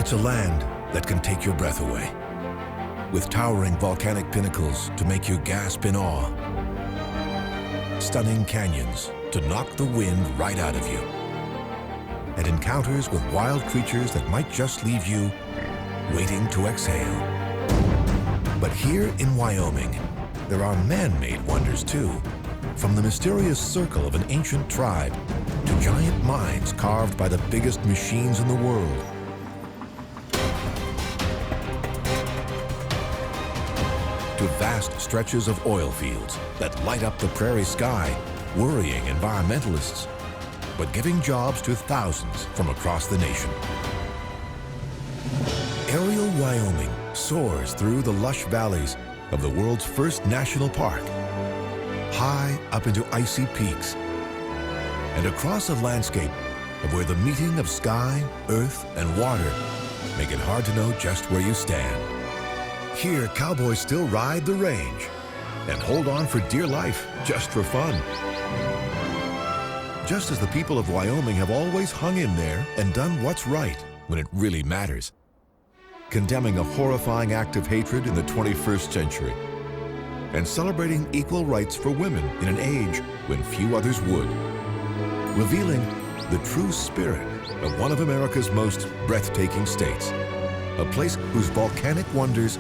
It's a land that can take your breath away, with towering volcanic pinnacles to make you gasp in awe, stunning canyons to knock the wind right out of you, and encounters with wild creatures that might just leave you waiting to exhale. But here in Wyoming, there are man-made wonders too, from the mysterious circle of an ancient tribe to giant mines carved by the biggest machines in the world. To vast stretches of oil fields that light up the prairie sky, worrying environmentalists, but giving jobs to thousands from across the nation. Aerial Wyoming soars through the lush valleys of the world's first national park, high up into icy peaks, and across a landscape of where the meeting of sky, earth, and water make it hard to know just where you stand. Here, cowboys still ride the range and hold on for dear life just for fun. Just as the people of Wyoming have always hung in there and done what's right when it really matters, condemning a horrifying act of hatred in the 21st century, and celebrating equal rights for women in an age when few others would, revealing the true spirit of one of America's most breathtaking states, a place whose volcanic wonders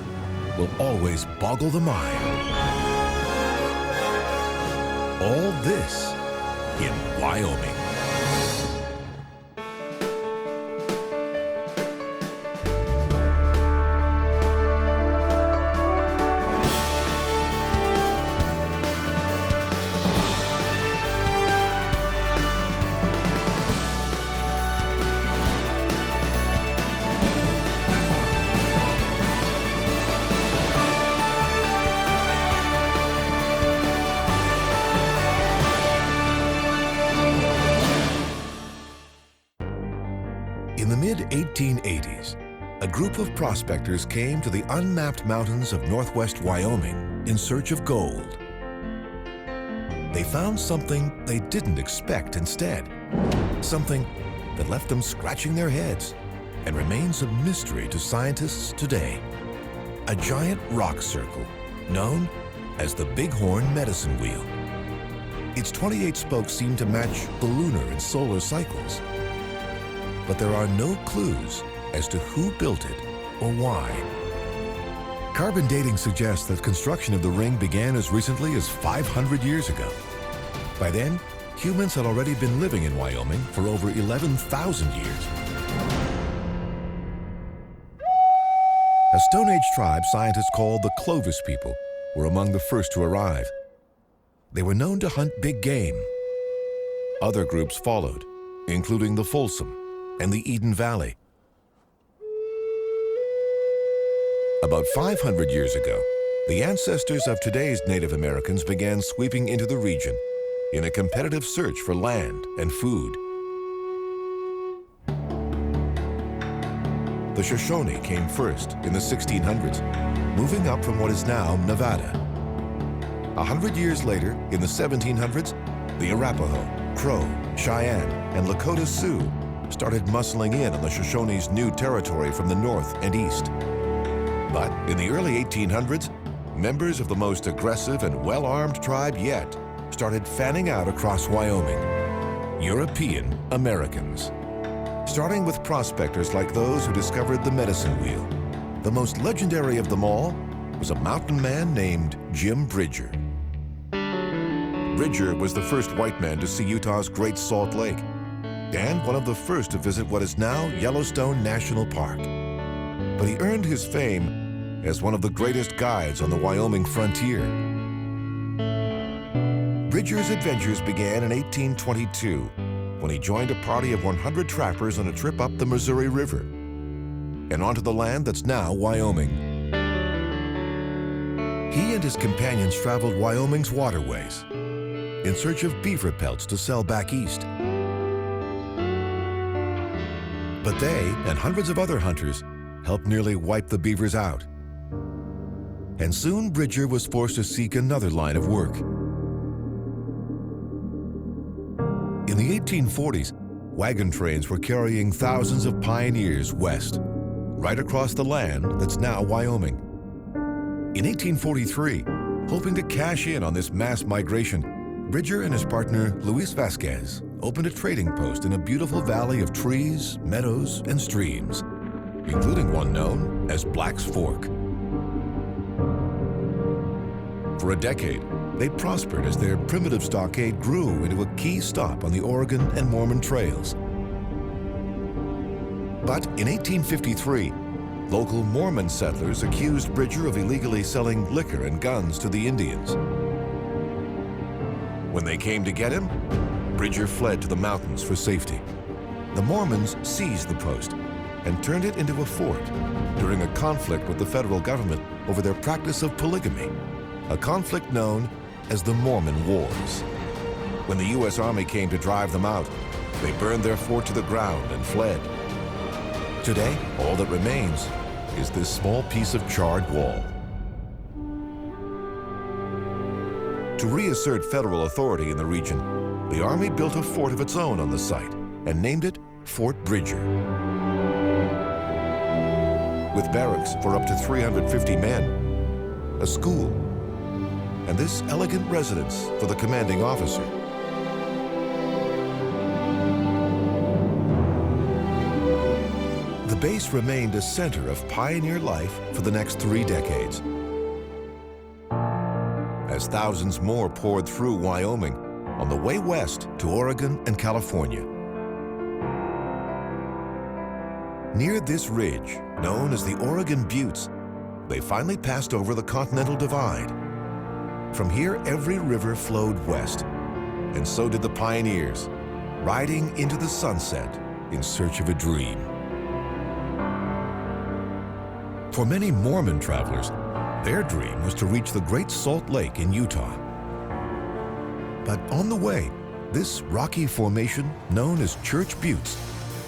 will always boggle the mind. All this in Wyoming. In the mid-1880s, a group of prospectors came to the unmapped mountains of northwest Wyoming in search of gold. They found something they didn't expect instead, something that left them scratching their heads and remains a mystery to scientists today. A giant rock circle known as the Bighorn Medicine Wheel. Its 28 spokes seem to match the lunar and solar cycles, but there are no clues as to who built it or why. Carbon dating suggests that construction of the ring began as recently as 500 years ago. By then, humans had already been living in Wyoming for over 11,000 years. A Stone Age tribe scientists called the Clovis people were among the first to arrive. They were known to hunt big game. Other groups followed, including the Folsom and the Eden Valley. About 500 years ago, the ancestors of today's Native Americans began sweeping into the region in a competitive search for land and food. The Shoshone came first in the 1600s, moving up from what is now Nevada. 100 years later, in the 1700s, the Arapaho, Crow, Cheyenne, and Lakota Sioux started muscling in on the Shoshone's new territory from the north and east. But in the early 1800s, members of the most aggressive and well-armed tribe yet started fanning out across Wyoming, European Americans. Starting with prospectors like those who discovered the Medicine Wheel. The most legendary of them all was a mountain man named Jim Bridger. Bridger was the first white man to see Utah's Great Salt Lake, and one of the first to visit what is now Yellowstone National Park. But he earned his fame as one of the greatest guides on the Wyoming frontier. Bridger's adventures began in 1822 when he joined a party of 100 trappers on a trip up the Missouri River and onto the land that's now Wyoming. He and his companions traveled Wyoming's waterways in search of beaver pelts to sell back east. But they and hundreds of other hunters helped nearly wipe the beavers out. And soon Bridger was forced to seek another line of work. In the 1840s, wagon trains were carrying thousands of pioneers west, right across the land that's now Wyoming. In 1843, hoping to cash in on this mass migration, Bridger and his partner, Luis Vasquez, opened a trading post in a beautiful valley of trees, meadows, and streams, including one known as Black's Fork. For a decade, they prospered as their primitive stockade grew into a key stop on the Oregon and Mormon trails. But in 1853, local Mormon settlers accused Bridger of illegally selling liquor and guns to the Indians. When they came to get him, Bridger fled to the mountains for safety. The Mormons seized the post and turned it into a fort during a conflict with the federal government over their practice of polygamy, a conflict known as the Mormon Wars. When the U.S. Army came to drive them out, they burned their fort to the ground and fled. Today, all that remains is this small piece of charred wall. To reassert federal authority in the region, the Army built a fort of its own on the site and named it Fort Bridger. With barracks for up to 350 men, a school, and this elegant residence for the commanding officer. The base remained a center of pioneer life for the next 3 decades. As thousands more poured through Wyoming on the way west to Oregon and California. Near this ridge, known as the Oregon Buttes, they finally passed over the Continental Divide. From here, every river flowed west, and so did the pioneers, riding into the sunset in search of a dream. For many Mormon travelers, their dream was to reach the Great Salt Lake in Utah. But on the way, this rocky formation, known as Church Buttes,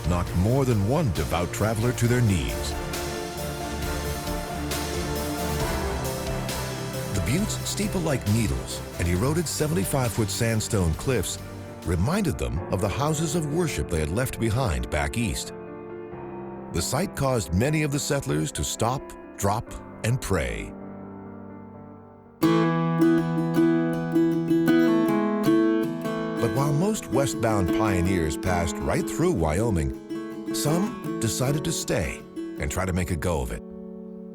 knocked more than one devout traveler to their knees. The buttes, steeple like needles and eroded 75-foot sandstone cliffs, reminded them of the houses of worship they had left behind back east. The site caused many of the settlers to stop, drop, and pray. But while most westbound pioneers passed right through Wyoming, some decided to stay and try to make a go of it.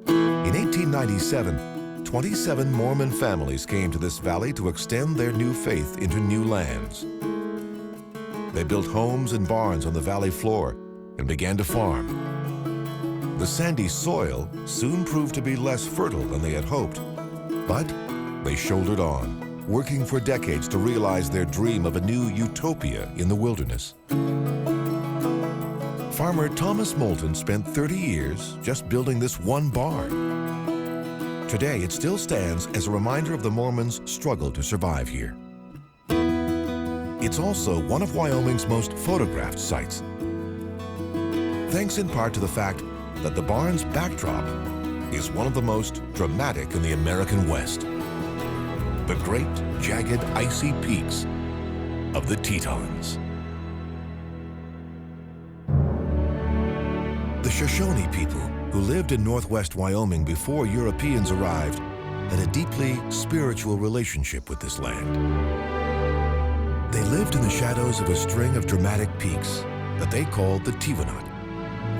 In 1897, 27 Mormon families came to this valley to extend their new faith into new lands. They built homes and barns on the valley floor and began to farm. The sandy soil soon proved to be less fertile than they had hoped, but they shouldered on, working for decades to realize their dream of a new utopia in the wilderness. Farmer Thomas Moulton spent 30 years just building this one barn. Today, it still stands as a reminder of the Mormons' struggle to survive here. It's also one of Wyoming's most photographed sites, thanks in part to the fact that the barn's backdrop is one of the most dramatic in the American West. The great, jagged, icy peaks of the Tetons. The Shoshone people, who lived in northwest Wyoming before Europeans arrived, had a deeply spiritual relationship with this land. They lived in the shadows of a string of dramatic peaks that they called the Tewanot,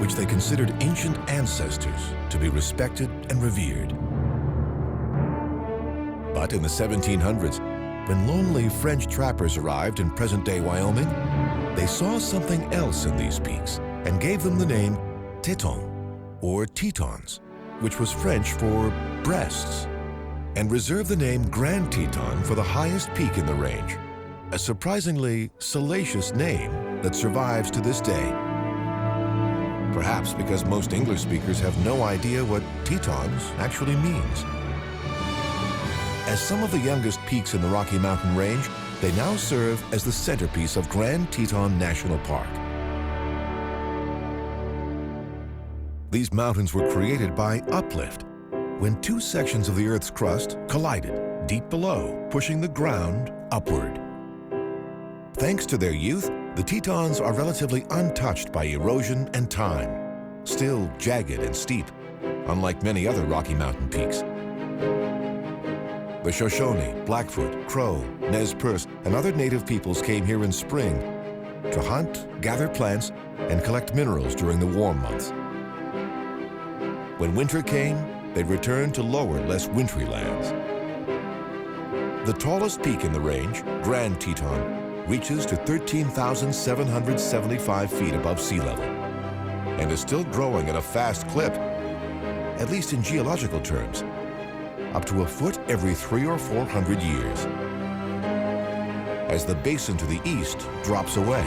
which they considered ancient ancestors to be respected and revered. But in the 1700s, when lonely French trappers arrived in present-day Wyoming, they saw something else in these peaks and gave them the name Teton, or Tetons, which was French for breasts, and reserved the name Grand Teton for the highest peak in the range, a surprisingly salacious name that survives to this day. Perhaps because most English speakers have no idea what Tetons actually means. As some of the youngest peaks in the Rocky Mountain range, they now serve as the centerpiece of Grand Teton National Park. These mountains were created by uplift, when two sections of the Earth's crust collided deep below, pushing the ground upward. Thanks to their youth, the Tetons are relatively untouched by erosion and time, still jagged and steep, unlike many other Rocky Mountain peaks. The Shoshone, Blackfoot, Crow, Nez Perce, and other native peoples came here in spring to hunt, gather plants, and collect minerals during the warm months. When winter came, they'd return to lower, less wintry lands. The tallest peak in the range, Grand Teton, reaches to 13,775 feet above sea level and is still growing at a fast clip, at least in geological terms, up to a foot every 300 or 400 years, as the basin to the east drops away.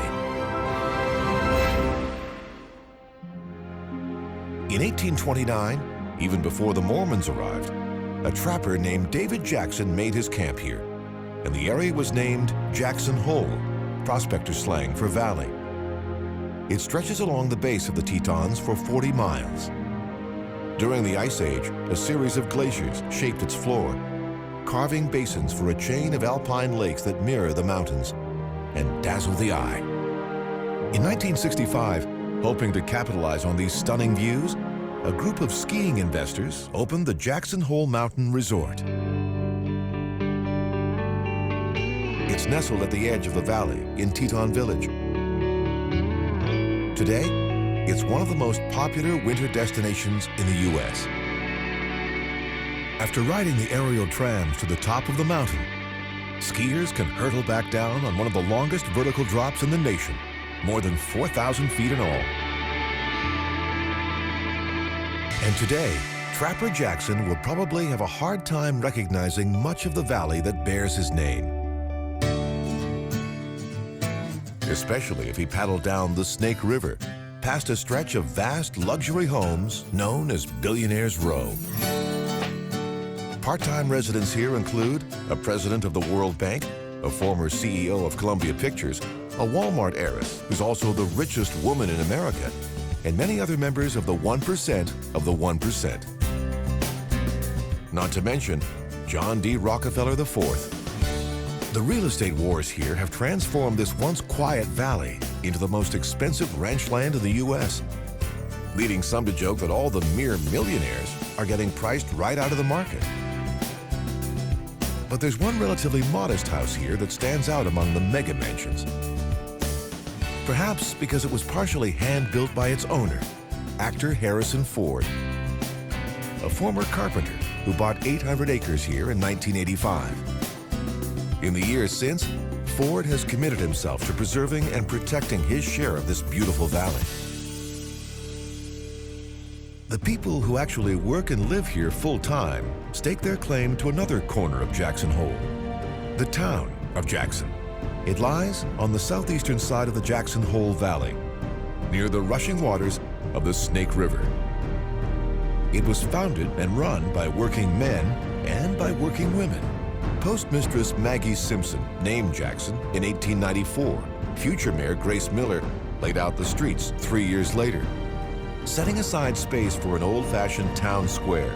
In 1829, even before the Mormons arrived, a trapper named David Jackson made his camp here, and the area was named Jackson Hole, prospector slang for valley. It stretches along the base of the Tetons for 40 miles. During the Ice Age, a series of glaciers shaped its floor, carving basins for a chain of alpine lakes that mirror the mountains and dazzle the eye. In 1965, hoping to capitalize on these stunning views, a group of skiing investors opened the Jackson Hole Mountain Resort. It's nestled at the edge of the valley in Teton Village. Today, it's one of the most popular winter destinations in the U.S. After riding the aerial trams to the top of the mountain, skiers can hurtle back down on one of the longest vertical drops in the nation, more than 4,000 feet in all. And today, Trapper Jackson will probably have a hard time recognizing much of the valley that bears his name, especially if he paddled down the Snake River, past a stretch of vast luxury homes known as Billionaire's Row. Part-time residents here include a president of the World Bank, a former CEO of Columbia Pictures, a Walmart heiress who's also the richest woman in America, and many other members of the 1% of the 1%. Not to mention John D. Rockefeller IV. The real estate wars here have transformed this once quiet valley into the most expensive ranch land in the U.S., leading some to joke that all the mere millionaires are getting priced right out of the market. But there's one relatively modest house here that stands out among the mega mansions. Perhaps because it was partially hand-built by its owner, actor Harrison Ford, a former carpenter who bought 800 acres here in 1985. In the years since, Ford has committed himself to preserving and protecting his share of this beautiful valley. The people who actually work and live here full-time stake their claim to another corner of Jackson Hole, the town of Jackson. It lies on the southeastern side of the Jackson Hole Valley, near the rushing waters of the Snake River. It was founded and run by working men and by working women. Postmistress Maggie Simpson named Jackson in 1894. Future Mayor Grace Miller laid out the streets 3 years later, setting aside space for an old-fashioned town square,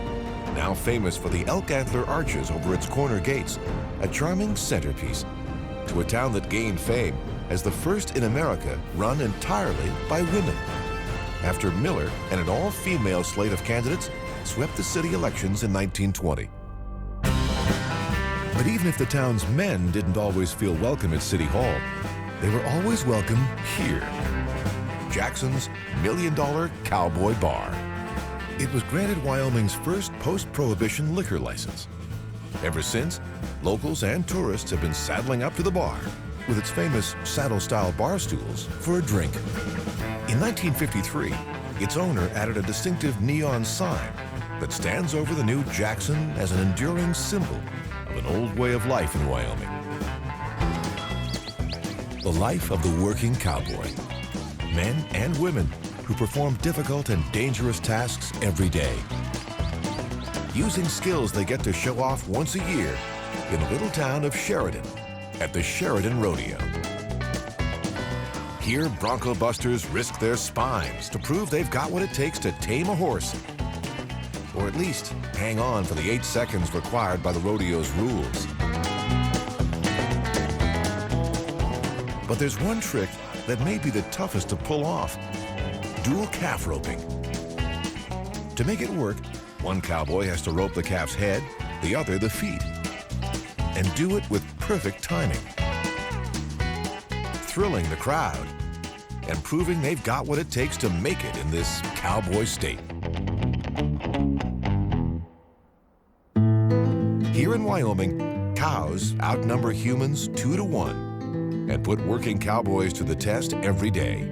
now famous for the elk antler arches over its corner gates, a charming centerpiece to a town that gained fame as the first in America run entirely by women, after Miller and an all-female slate of candidates swept the city elections in 1920. But even if the town's men didn't always feel welcome at City Hall, they were always welcome here, Jackson's $1 Million Cowboy Bar. It was granted Wyoming's first post-prohibition liquor license. Ever since, locals and tourists have been saddling up to the bar with its famous saddle-style bar stools for a drink. In 1953, its owner added a distinctive neon sign that stands over the new Jackson as an enduring symbol of an old way of life in Wyoming. The life of the working cowboy. Men and women who perform difficult and dangerous tasks every day, using skills they get to show off once a year in the little town of Sheridan at the Sheridan Rodeo. Here, bronco busters risk their spines to prove they've got what it takes to tame a horse, or at least hang on for the 8 seconds required by the rodeo's rules. But there's one trick that may be the toughest to pull off: dual calf roping. To make it work, one cowboy has to rope the calf's head, the other the feet, and do it with perfect timing. Thrilling the crowd and proving they've got what it takes to make it in this cowboy state. Here in Wyoming, cows outnumber humans 2 to 1 and put working cowboys to the test every day.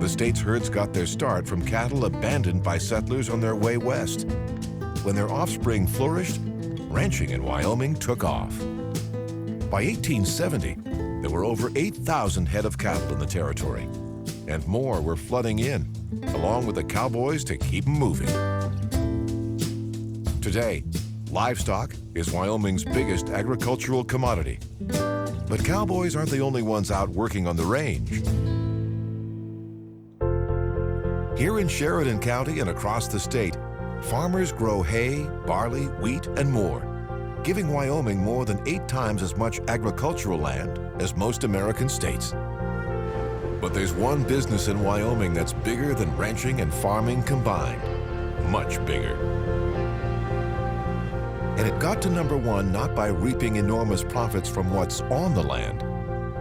The state's herds got their start from cattle abandoned by settlers on their way west. When their offspring flourished, ranching in Wyoming took off. By 1870, there were over 8,000 head of cattle in the territory, and more were flooding in, along with the cowboys to keep them moving. Today, livestock is Wyoming's biggest agricultural commodity. But cowboys aren't the only ones out working on the range. Here in Sheridan County and across the state, farmers grow hay, barley, wheat, and more, giving Wyoming more than 8 times as much agricultural land as most American states. But there's one business in Wyoming that's bigger than ranching and farming combined, much bigger. And it got to number 1 not by reaping enormous profits from what's on the land,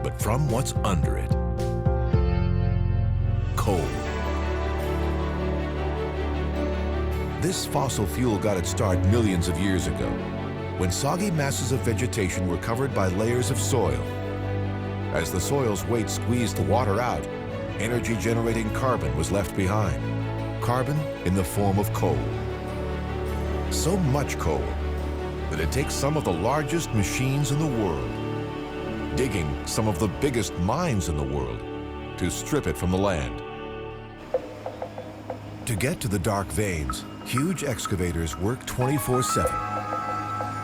but from what's under it. Coal. This fossil fuel got its start millions of years ago, when soggy masses of vegetation were covered by layers of soil. As the soil's weight squeezed the water out, energy-generating carbon was left behind. Carbon in the form of coal. So much coal that it takes some of the largest machines in the world, digging some of the biggest mines in the world, to strip it from the land. To get to the dark veins, huge excavators work 24/7.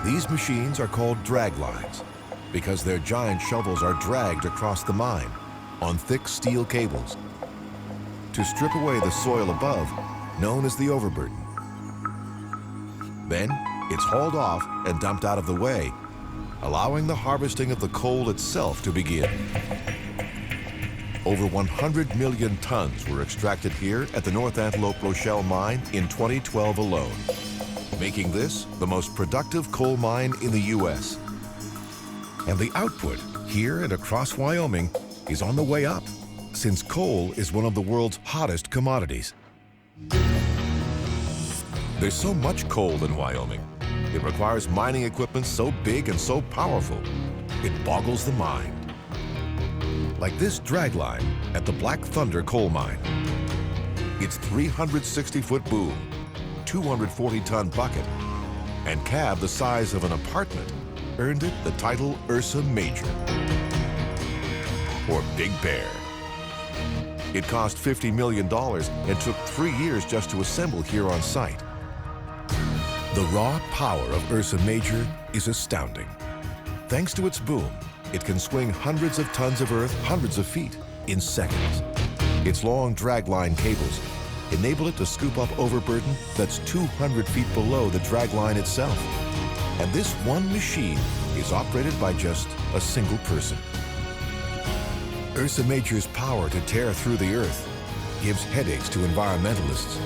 These machines are called drag lines because their giant shovels are dragged across the mine on thick steel cables to strip away the soil above, known as the overburden. Then it's hauled off and dumped out of the way, allowing the harvesting of the coal itself to begin. Over 100 million tons were extracted here at the North Antelope Rochelle mine in 2012 alone, making this the most productive coal mine in the U.S. And the output here and across Wyoming is on the way up, since coal is one of the world's hottest commodities. There's so much coal in Wyoming, it requires mining equipment so big and so powerful, it boggles the mind. Like this drag line at the Black Thunder coal mine. Its 360-foot boom, 240-ton bucket, and cab the size of an apartment earned it the title Ursa Major, or Big Bear. It cost $50 million and took 3 years just to assemble here on site. The raw power of Ursa Major is astounding. Thanks to its boom, it can swing hundreds of tons of earth hundreds of feet in seconds. Its long dragline cables enable it to scoop up overburden that's 200 feet below the dragline itself. And this one machine is operated by just a single person. Ursa Major's power to tear through the earth gives headaches to environmentalists,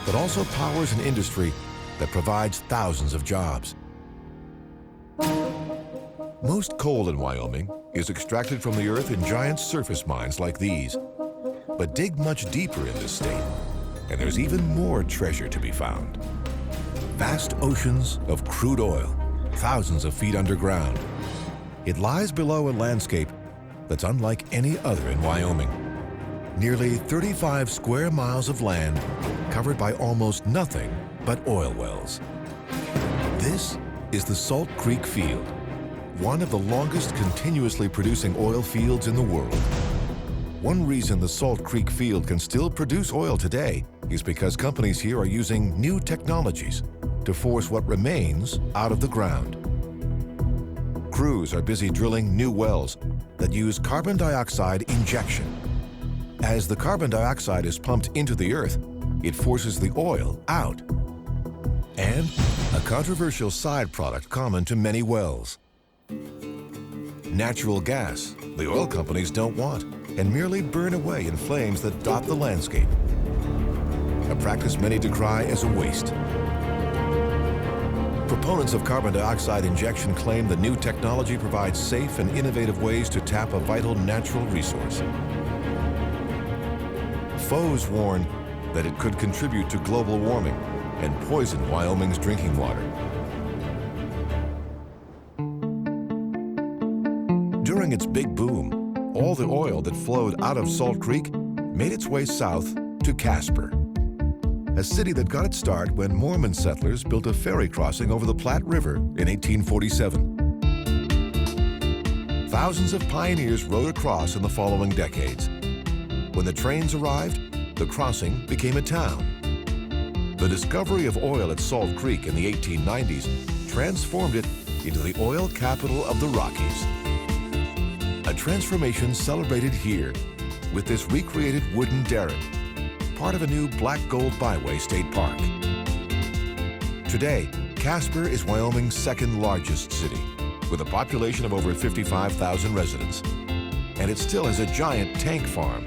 but also powers an industry that provides thousands of jobs. Most coal in Wyoming is extracted from the earth in giant surface mines like these. But dig much deeper in this state, and there's even more treasure to be found. Vast oceans of crude oil, thousands of feet underground. It lies below a landscape that's unlike any other in Wyoming. Nearly 35 square miles of land covered by almost nothing but oil wells. This is the Salt Creek Field, one of the longest continuously producing oil fields in the world. One reason the Salt Creek Field can still produce oil today is because companies here are using new technologies to force what remains out of the ground. Crews are busy drilling new wells that use carbon dioxide injection. As the carbon dioxide is pumped into the earth, it forces the oil out. And a controversial side product common to many wells. Natural gas, the oil companies don't want, and merely burn away in flames that dot the landscape. a practice many decry as a waste. Proponents of carbon dioxide injection claim the new technology provides safe and innovative ways to tap a vital natural resource. Foes warn that it could contribute to global warming and poison Wyoming's drinking water. During its big boom, all the oil that flowed out of Salt Creek made its way south to Casper, a city that got its start when Mormon settlers built a ferry crossing over the Platte River in 1847. Thousands of pioneers rode across in the following decades. When the trains arrived, the crossing became a town. The discovery of oil at Salt Creek in the 1890s transformed it into the oil capital of the Rockies. A transformation celebrated here with this recreated wooden derrick, part of a new Black Gold Byway State Park. Today, Casper is Wyoming's second largest city, with a population of over 55,000 residents. And it still has a giant tank farm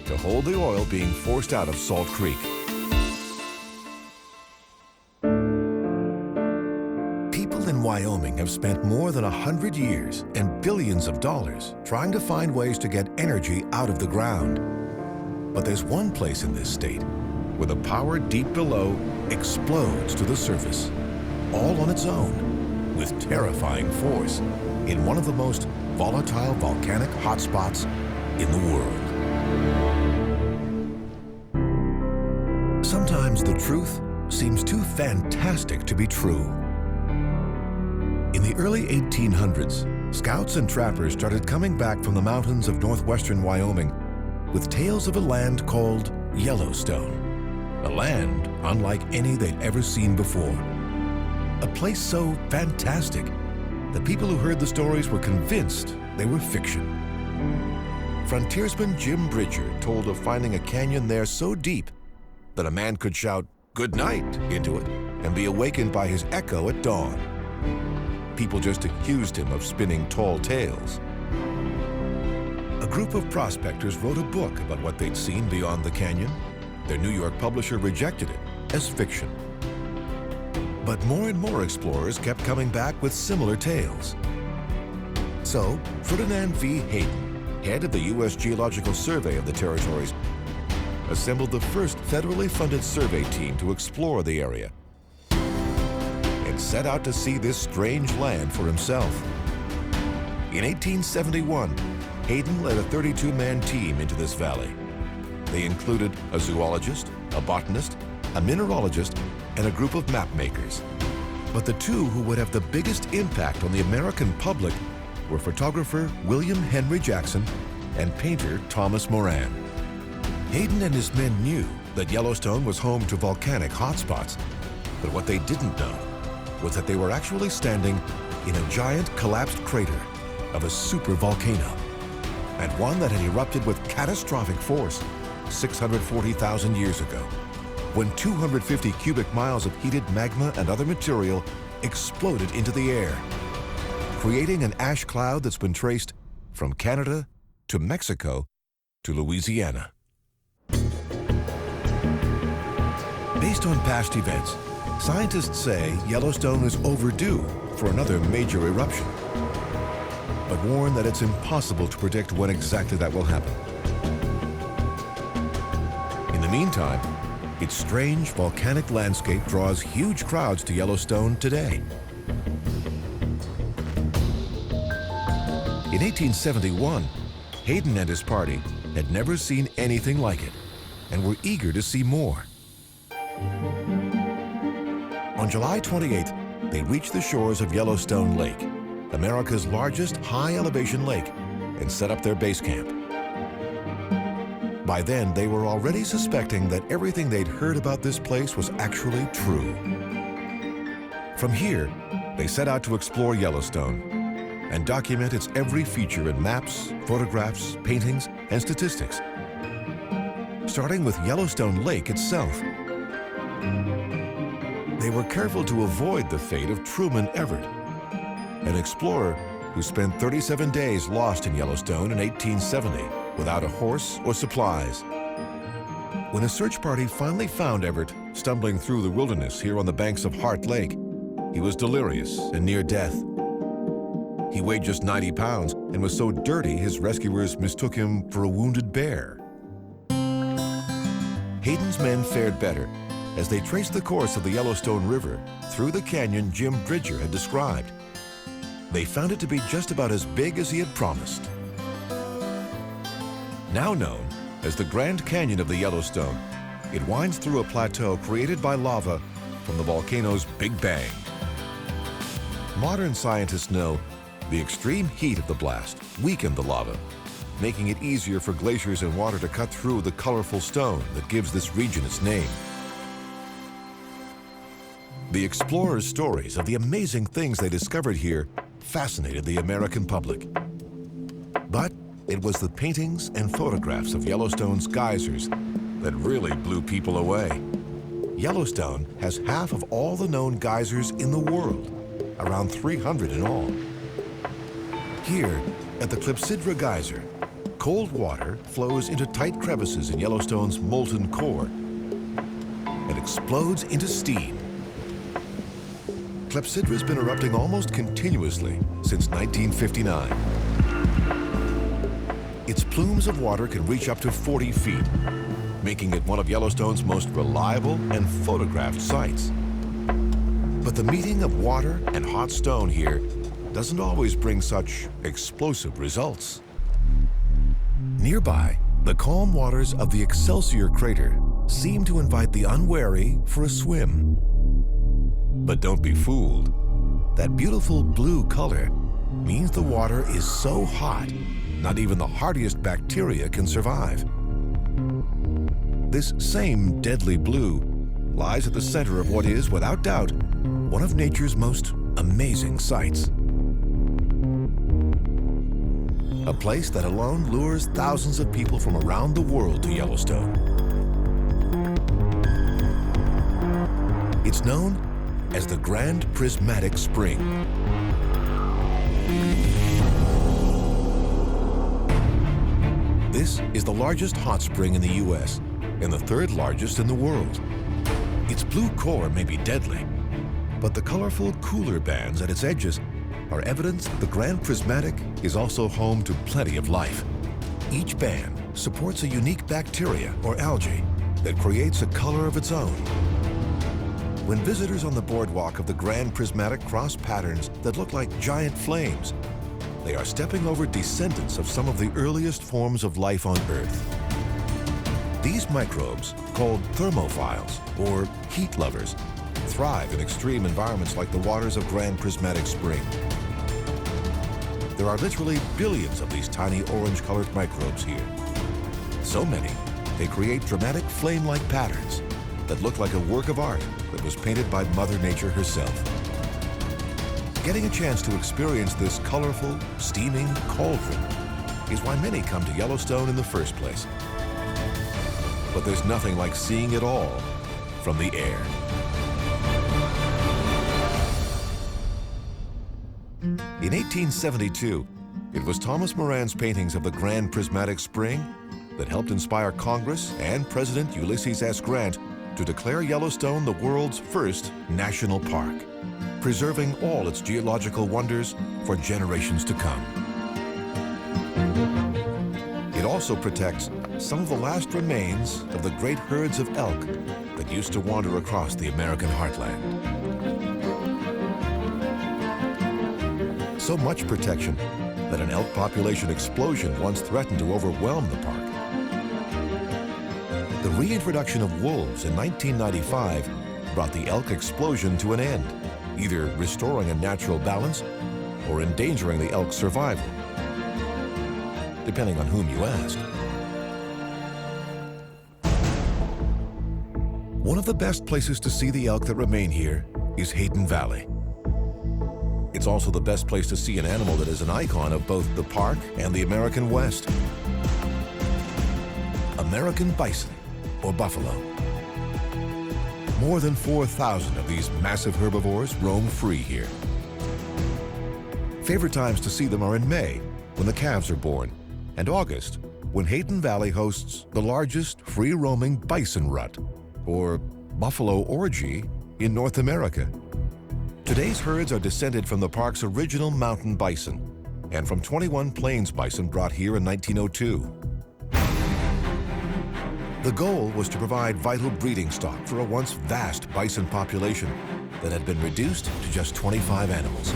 to hold the oil being forced out of Salt Creek. People in Wyoming have spent more than 100 years and billions of dollars trying to find ways to get energy out of the ground. But there's one place in this state where the power deep below explodes to the surface, all on its own, with terrifying force, in one of the most volatile volcanic hotspots in the world. Sometimes the truth seems too fantastic to be true. In the early 1800s, scouts and trappers started coming back from the mountains of northwestern Wyoming with tales of a land called Yellowstone, a land unlike any they'd ever seen before. A place so fantastic that people who heard the stories were convinced they were fiction. Frontiersman Jim Bridger told of finding a canyon there so deep that a man could shout "good night" into it and be awakened by his echo at dawn. People just accused him of spinning tall tales. A group of prospectors wrote a book about what they'd seen beyond the canyon. Their New York publisher rejected it as fiction. But more and more explorers kept coming back with similar tales. So, Ferdinand V. Hayden, head of the U.S. Geological Survey of the territories, assembled the first federally funded survey team to explore the area and set out to see this strange land for himself. In 1871, Hayden led a 32-man team into this valley. They included a zoologist, a botanist, a mineralogist, and a group of map makers. But the two who would have the biggest impact on the American public were photographer William Henry Jackson and painter Thomas Moran. Hayden and his men knew that Yellowstone was home to volcanic hotspots, but what they didn't know was that they were actually standing in a giant collapsed crater of a supervolcano, and one that had erupted with catastrophic force 640,000 years ago, when 250 cubic miles of heated magma and other material exploded into the air, creating an ash cloud that's been traced from Canada to Mexico to Louisiana. Based on past events, scientists say Yellowstone is overdue for another major eruption, but warn that it's impossible to predict when exactly that will happen. In the meantime, its strange volcanic landscape draws huge crowds to Yellowstone today. In 1871, Hayden and his party had never seen anything like it and were eager to see more. On July 28th, they reached the shores of Yellowstone Lake, America's largest high-elevation lake, and set up their base camp. By then, they were already suspecting that everything they'd heard about this place was actually true. From here, they set out to explore Yellowstone and document its every feature in maps, photographs, paintings, and statistics, starting with Yellowstone Lake itself. They were careful to avoid the fate of Truman Everett, an explorer who spent 37 days lost in Yellowstone in 1870 without a horse or supplies. When a search party finally found Everett stumbling through the wilderness here on the banks of Heart Lake, he was delirious and near death. He weighed just 90 pounds and was so dirty his rescuers mistook him for a wounded bear. Hayden's men fared better as they traced the course of the Yellowstone River through the canyon Jim Bridger had described. They found it to be just about as big as he had promised. Now known as the Grand Canyon of the Yellowstone, it winds through a plateau created by lava from the volcano's Big Bang. Modern scientists know the extreme heat of the blast weakened the lava, making it easier for glaciers and water to cut through the colorful stone that gives this region its name. The explorers' stories of the amazing things they discovered here fascinated the American public. But it was the paintings and photographs of Yellowstone's geysers that really blew people away. Yellowstone has half of all the known geysers in the world, around 300 in all. Here, at the Clepsydra Geyser, cold water flows into tight crevices in Yellowstone's molten core and explodes into steam. Clepsydra's been erupting almost continuously since 1959. Its plumes of water can reach up to 40 feet, making it one of Yellowstone's most reliable and photographed sites. But the meeting of water and hot stone here doesn't always bring such explosive results. Nearby, the calm waters of the Excelsior crater seem to invite the unwary for a swim. But don't be fooled. That beautiful blue color means the water is so hot, not even the hardiest bacteria can survive. This same deadly blue lies at the center of what is, without doubt, one of nature's most amazing sights. A place that alone lures thousands of people from around the world to Yellowstone. It's known as the Grand Prismatic Spring. This is the largest hot spring in the U.S. and the third largest in the world. Its blue core may be deadly, but the colorful cooler bands at its edges are evidence that the Grand Prismatic is also home to plenty of life. Each band supports a unique bacteria or algae that creates a color of its own. When visitors on the boardwalk of the Grand Prismatic cross patterns that look like giant flames, they are stepping over descendants of some of the earliest forms of life on Earth. These microbes, called thermophiles or heat lovers, thrive in extreme environments like the waters of Grand Prismatic Spring. There are literally billions of these tiny orange-colored microbes here. So many, they create dramatic flame-like patterns that look like a work of art that was painted by Mother Nature herself. Getting a chance to experience this colorful, steaming cauldron is why many come to Yellowstone in the first place. But there's nothing like seeing it all from the air. In 1872, it was Thomas Moran's paintings of the Grand Prismatic Spring that helped inspire Congress and President Ulysses S. Grant to declare Yellowstone the world's first national park, preserving all its geological wonders for generations to come. It also protects some of the last remains of the great herds of elk that used to wander across the American heartland. So much protection that an elk population explosion once threatened to overwhelm the park. The reintroduction of wolves in 1995 brought the elk explosion to an end, either restoring a natural balance or endangering the elk's survival, depending on whom you ask. One of the best places to see the elk that remain here is Hayden Valley. It's also the best place to see an animal that is an icon of both the park and the American West. American bison, or buffalo. More than 4,000 of these massive herbivores roam free here. Favorite times to see them are in May, when the calves are born, and August, when Hayden Valley hosts the largest free-roaming bison rut, or buffalo orgy, in North America. Today's herds are descended from the park's original mountain bison and from 21 plains bison brought here in 1902. The goal was to provide vital breeding stock for a once vast bison population that had been reduced to just 25 animals.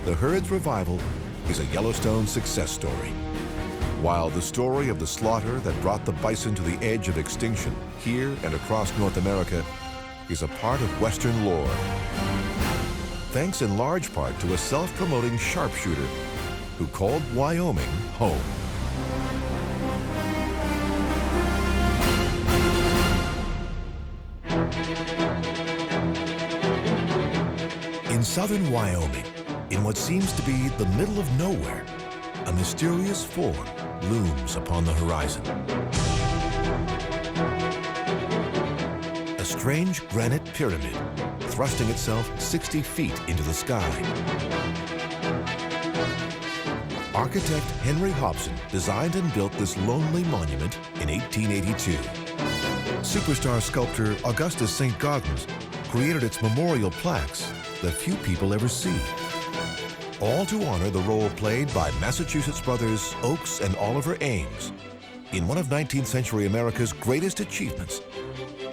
The herd's revival is a Yellowstone success story. While the story of the slaughter that brought the bison to the edge of extinction here and across North America is a part of Western lore, thanks in large part to a self-promoting sharpshooter who called Wyoming home. In southern Wyoming, in what seems to be the middle of nowhere, a mysterious form looms upon the horizon. A strange granite pyramid thrusting itself 60 feet into the sky. Architect Henry Hobson designed and built this lonely monument in 1882. Superstar sculptor Augustus St. Gaudens created its memorial plaques that few people ever see, all to honor the role played by Massachusetts brothers Oakes and Oliver Ames in one of 19th century America's greatest achievements,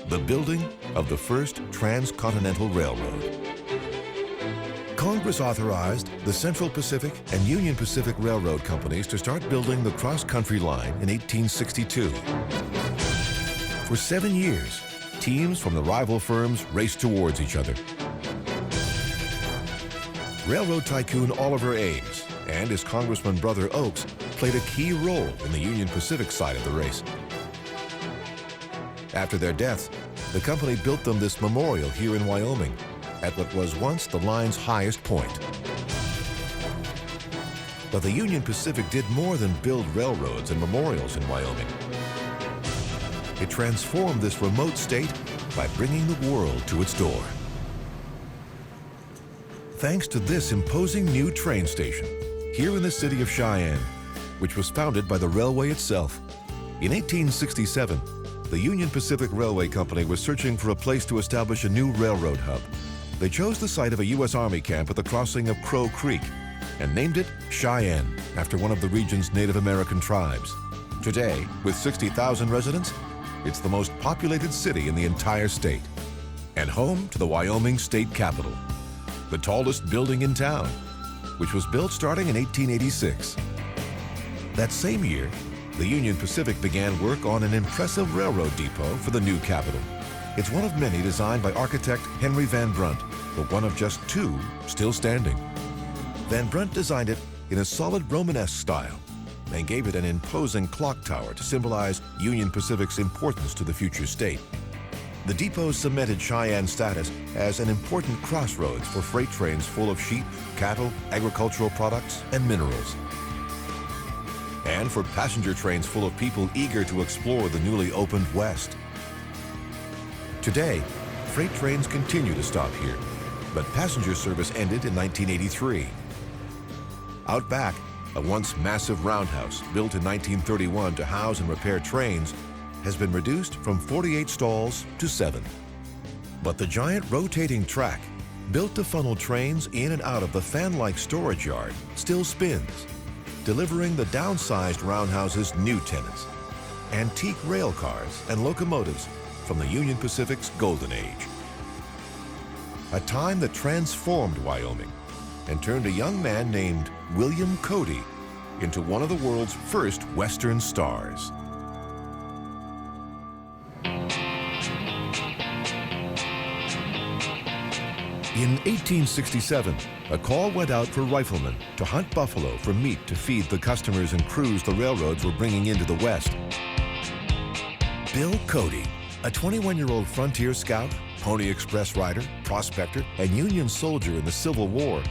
the building of the first transcontinental railroad. Congress authorized the Central Pacific and Union Pacific Railroad companies to start building the cross-country line in 1862. For 7 years, teams from the rival firms raced towards each other. Railroad tycoon Oliver Ames and his congressman brother Oakes played a key role in the Union Pacific side of the race. After their deaths, the company built them this memorial here in Wyoming at what was once the line's highest point. But the Union Pacific did more than build railroads and memorials in Wyoming. It transformed this remote state by bringing the world to its door. Thanks to this imposing new train station here in the city of Cheyenne, which was founded by the railway itself. In 1867, the Union Pacific Railway Company was searching for a place to establish a new railroad hub. They chose the site of a U.S. Army camp at the crossing of Crow Creek and named it Cheyenne, after one of the region's Native American tribes. Today, with 60,000 residents, it's the most populated city in the entire state and home to the Wyoming State Capitol, the tallest building in town, which was built starting in 1886. That same year, the Union Pacific began work on an impressive railroad depot for the new capital. It's one of many designed by architect Henry Van Brunt, but one of just 2 still standing. Van Brunt designed it in a solid Romanesque style and gave it an imposing clock tower to symbolize Union Pacific's importance to the future state. The depot cemented Cheyenne's status as an important crossroads for freight trains full of sheep, cattle, agricultural products, and minerals. And for passenger trains full of people eager to explore the newly opened West. Today, freight trains continue to stop here, but passenger service ended in 1983. Out back, a once massive roundhouse built in 1931 to house and repair trains has been reduced from 48 stalls to 7. But the giant rotating track, built to funnel trains in and out of the fan-like storage yard, still spins, delivering the downsized roundhouse's new tenants, antique rail cars and locomotives from the Union Pacific's golden age. A time that transformed Wyoming and turned a young man named William Cody into one of the world's first Western stars. In 1867, a call went out for riflemen to hunt buffalo for meat to feed the customers and crews the railroads were bringing into the West. Bill Cody, a 21-year-old frontier scout, Pony Express rider, prospector, and Union soldier in the Civil War,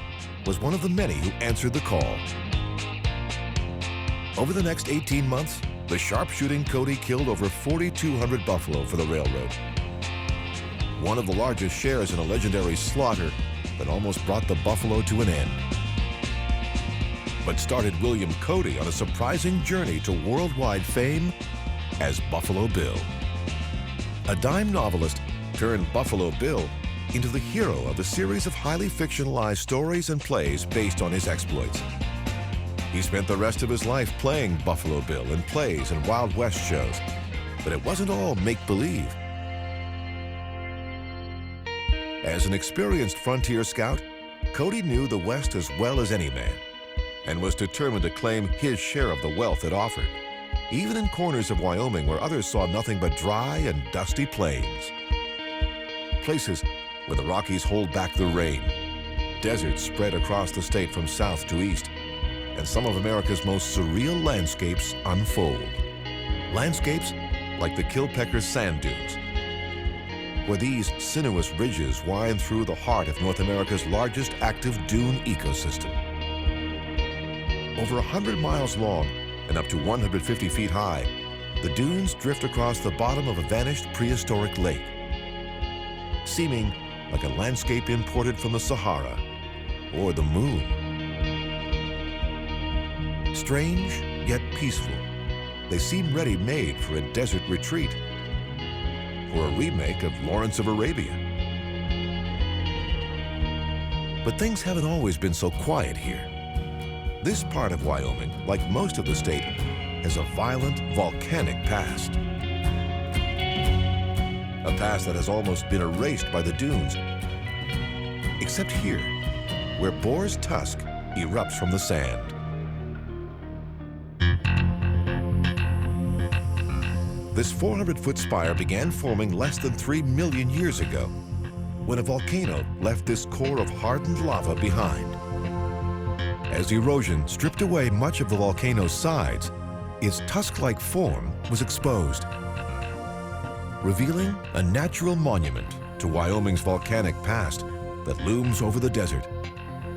was one of the many who answered the call. Over the next 18 months, the sharpshooting Cody killed over 4,200 buffalo for the railroad. One of the largest shares in a legendary slaughter that almost brought the buffalo to an end. but started William Cody on a surprising journey to worldwide fame as Buffalo Bill. A dime novelist turned Buffalo Bill into the hero of a series of highly fictionalized stories and plays based on his exploits. He spent the rest of his life playing Buffalo Bill in plays and Wild West shows, but it wasn't all make-believe. As an experienced frontier scout, Cody knew the West as well as any man and was determined to claim his share of the wealth it offered, even in corners of Wyoming where others saw nothing but dry and dusty plains. Places where the Rockies hold back the rain, deserts spread across the state from south to east, and some of America's most surreal landscapes unfold. Landscapes like the Kilpecker Sand Dunes, where these sinuous ridges wind through the heart of North America's largest active dune ecosystem. Over 100 miles long and up to 150 feet high, the dunes drift across the bottom of a vanished prehistoric lake, seeming like a landscape imported from the Sahara or the moon. Strange, yet peaceful, they seem ready-made for a desert retreat or a remake of Lawrence of Arabia. But things haven't always been so quiet here. This part of Wyoming, like most of the state, has a violent volcanic past. A past that has almost been erased by the dunes, except here, where Boar's Tusk erupts from the sand. This 400-foot spire began forming less than 3 million years ago, when a volcano left this core of hardened lava behind. As erosion stripped away much of the volcano's sides, its tusk-like form was exposed, revealing a natural monument to Wyoming's volcanic past that looms over the desert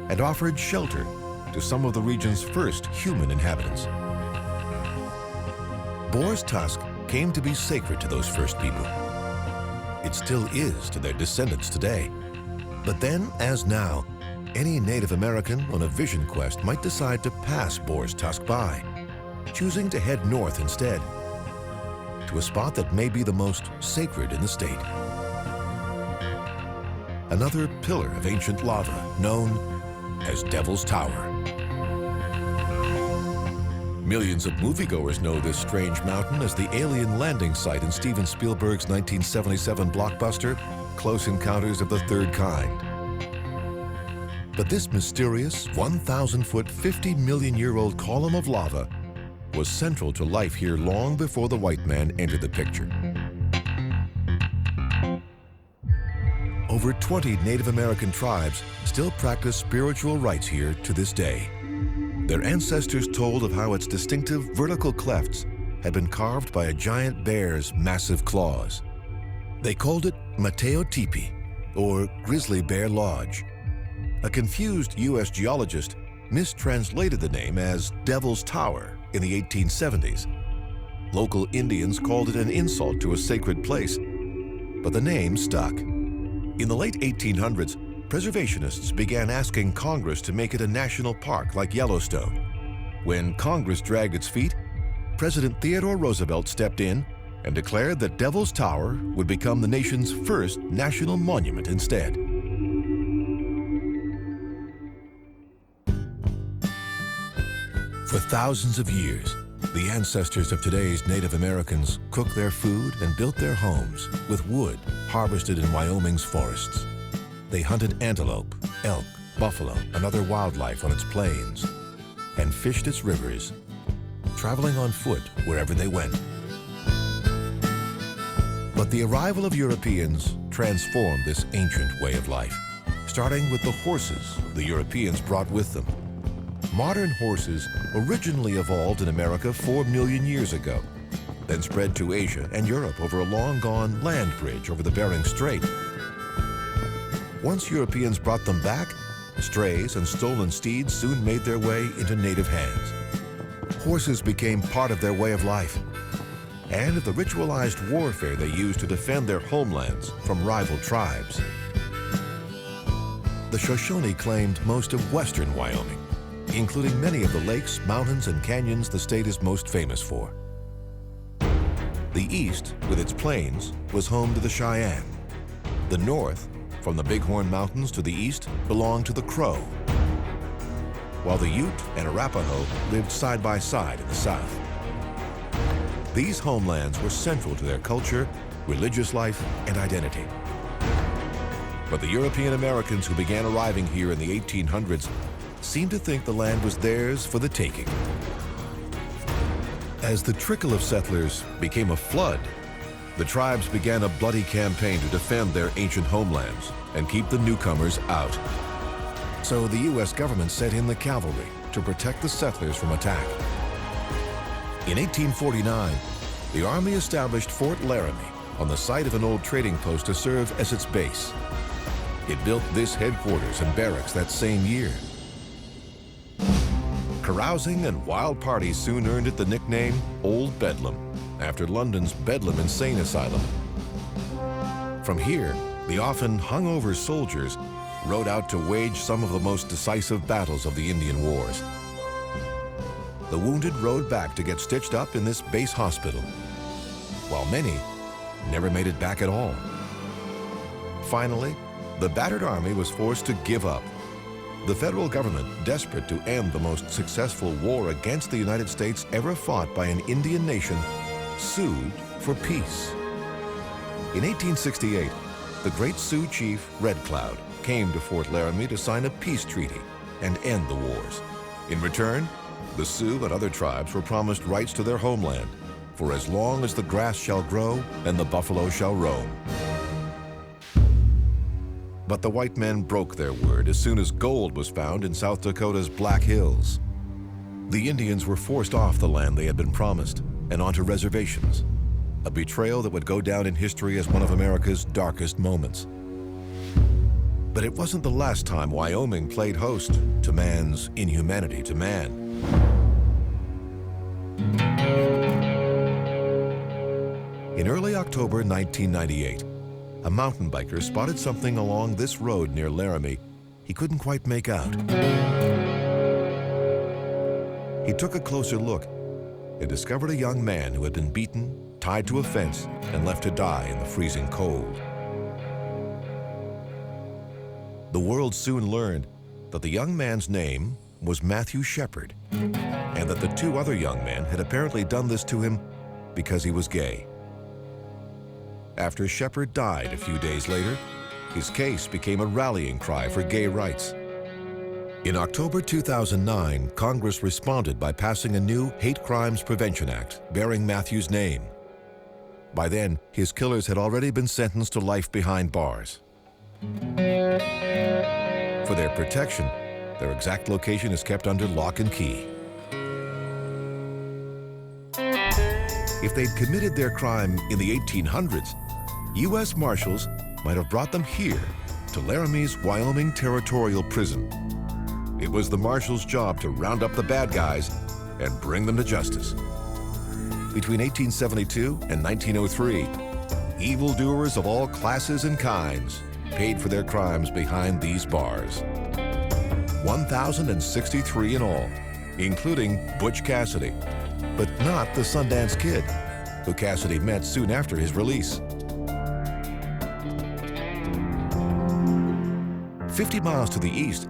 and offered shelter to some of the region's first human inhabitants. Boar's Tusk came to be sacred to those first people. It still is to their descendants today. But then, as now, any Native American on a vision quest might decide to pass Boar's Tusk by, choosing to head north instead, to a spot that may be the most sacred in the state. Another pillar of ancient lava known as Devil's Tower. Millions of moviegoers know this strange mountain as the alien landing site in Steven Spielberg's 1977 blockbuster, Close Encounters of the Third Kind. But this mysterious 1,000-foot, 50-million-year-old column of lava was central to life here long before the white man entered the picture. Over 20 Native American tribes still practice spiritual rites here to this day. Their ancestors told of how its distinctive vertical clefts had been carved by a giant bear's massive claws. They called it Mateo Tipi, or Grizzly Bear Lodge. A confused U.S. geologist mistranslated the name as Devil's Tower in the 1870s. Local Indians called it an insult to a sacred place, but the name stuck. In the late 1800s, preservationists began asking Congress to make it a national park like Yellowstone. When Congress dragged its feet, President Theodore Roosevelt stepped in and declared that Devil's Tower would become the nation's first national monument instead. For thousands of years, the ancestors of today's Native Americans cooked their food and built their homes with wood harvested in Wyoming's forests. They hunted antelope, elk, buffalo, and other wildlife on its plains, and fished its rivers, traveling on foot wherever they went. But the arrival of Europeans transformed this ancient way of life, starting with the horses the Europeans brought with them. Modern horses originally evolved in America 4 million years ago, then spread to Asia and Europe over a long-gone land bridge over the Bering Strait. Once Europeans brought them back, strays and stolen steeds soon made their way into native hands. Horses became part of their way of life and of the ritualized warfare they used to defend their homelands from rival tribes. The Shoshone claimed most of western Wyoming, including many of the lakes, mountains, and canyons the state is most famous for. The east, with its plains, was home to the Cheyenne. The north, from the Bighorn Mountains to the east, belonged to the Crow, while the Ute and Arapaho lived side by side in the south. These homelands were central to their culture, religious life, and identity. But the European Americans who began arriving here in the 1800s seemed to think the land was theirs for the taking. As the trickle of settlers became a flood, the tribes began a bloody campaign to defend their ancient homelands and keep the newcomers out. So the U.S. government sent in the cavalry to protect the settlers from attack. In 1849, the Army established Fort Laramie on the site of an old trading post to serve as its base. It built this headquarters and barracks that same year. Carousing and wild parties soon earned it the nickname Old Bedlam, after London's Bedlam Insane Asylum. From here, the often hungover soldiers rode out to wage some of the most decisive battles of the Indian Wars. The wounded rode back to get stitched up in this base hospital, while many never made it back at all. Finally, the battered army was forced to give up. The federal government, desperate to end the most successful war against the United States ever fought by an Indian nation, sued for peace. In 1868, the great Sioux chief, Red Cloud, came to Fort Laramie to sign a peace treaty and end the wars. In return, the Sioux and other tribes were promised rights to their homeland for as long as the grass shall grow and the buffalo shall roam. But the white men broke their word as soon as gold was found in South Dakota's Black Hills. The Indians were forced off the land they had been promised and onto reservations, a betrayal that would go down in history as one of America's darkest moments. But it wasn't the last time Wyoming played host to man's inhumanity to man. In early October 1998, a mountain biker spotted something along this road near Laramie he couldn't quite make out. He took a closer look and discovered a young man who had been beaten, tied to a fence, and left to die in the freezing cold. The world soon learned that the young man's name was Matthew Shepard, and that the two other young men had apparently done this to him because he was gay. After Shepard died a few days later, his case became a rallying cry for gay rights. In October 2009, Congress responded by passing a new Hate Crimes Prevention Act bearing Matthew's name. By then, his killers had already been sentenced to life behind bars. For their protection, their exact location is kept under lock and key. If they'd committed their crime in the 1800s, U.S. Marshals might have brought them here to Laramie's Wyoming Territorial Prison. It was the Marshals' job to round up the bad guys and bring them to justice. Between 1872 and 1903, evildoers of all classes and kinds paid for their crimes behind these bars. 1,063 in all, including Butch Cassidy, but not the Sundance Kid, who Cassidy met soon after his release. 50 miles to the east,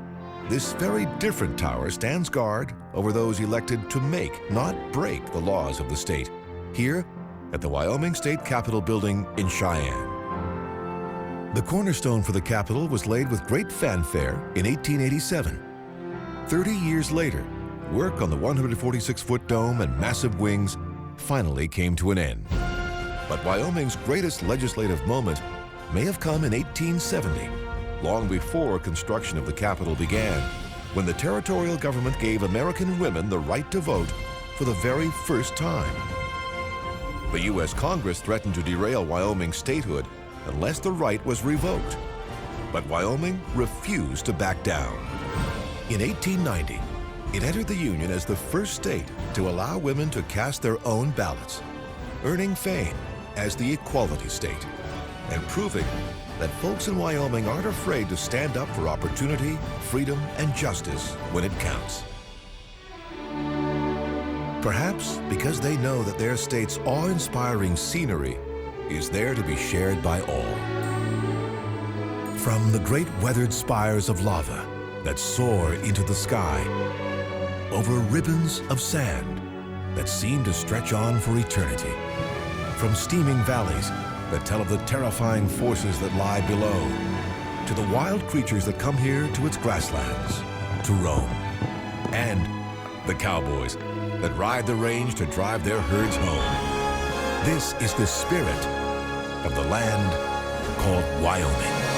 this very different tower stands guard over those elected to make, not break, the laws of the state, here at the Wyoming State Capitol building in Cheyenne. The cornerstone for the Capitol was laid with great fanfare in 1887. 30 years later, work on the 146-foot dome and massive wings finally came to an end. But Wyoming's greatest legislative moment may have come in 1870, long before construction of the Capitol began, when the territorial government gave American women the right to vote for the very first time. The U.S. Congress threatened to derail Wyoming's statehood unless the right was revoked. But Wyoming refused to back down. In 1890, it entered the Union as the first state to allow women to cast their own ballots, earning fame as the equality state, and proving that folks in Wyoming aren't afraid to stand up for opportunity, freedom, and justice when it counts. Perhaps because they know that their state's awe-inspiring scenery is there to be shared by all. From the great weathered spires of lava that soar into the sky, over ribbons of sand that seem to stretch on for eternity, from steaming valleys that tell of the terrifying forces that lie below, to the wild creatures that come here to its grasslands to roam, and the cowboys that ride the range to drive their herds home. This is the spirit of the land called Wyoming.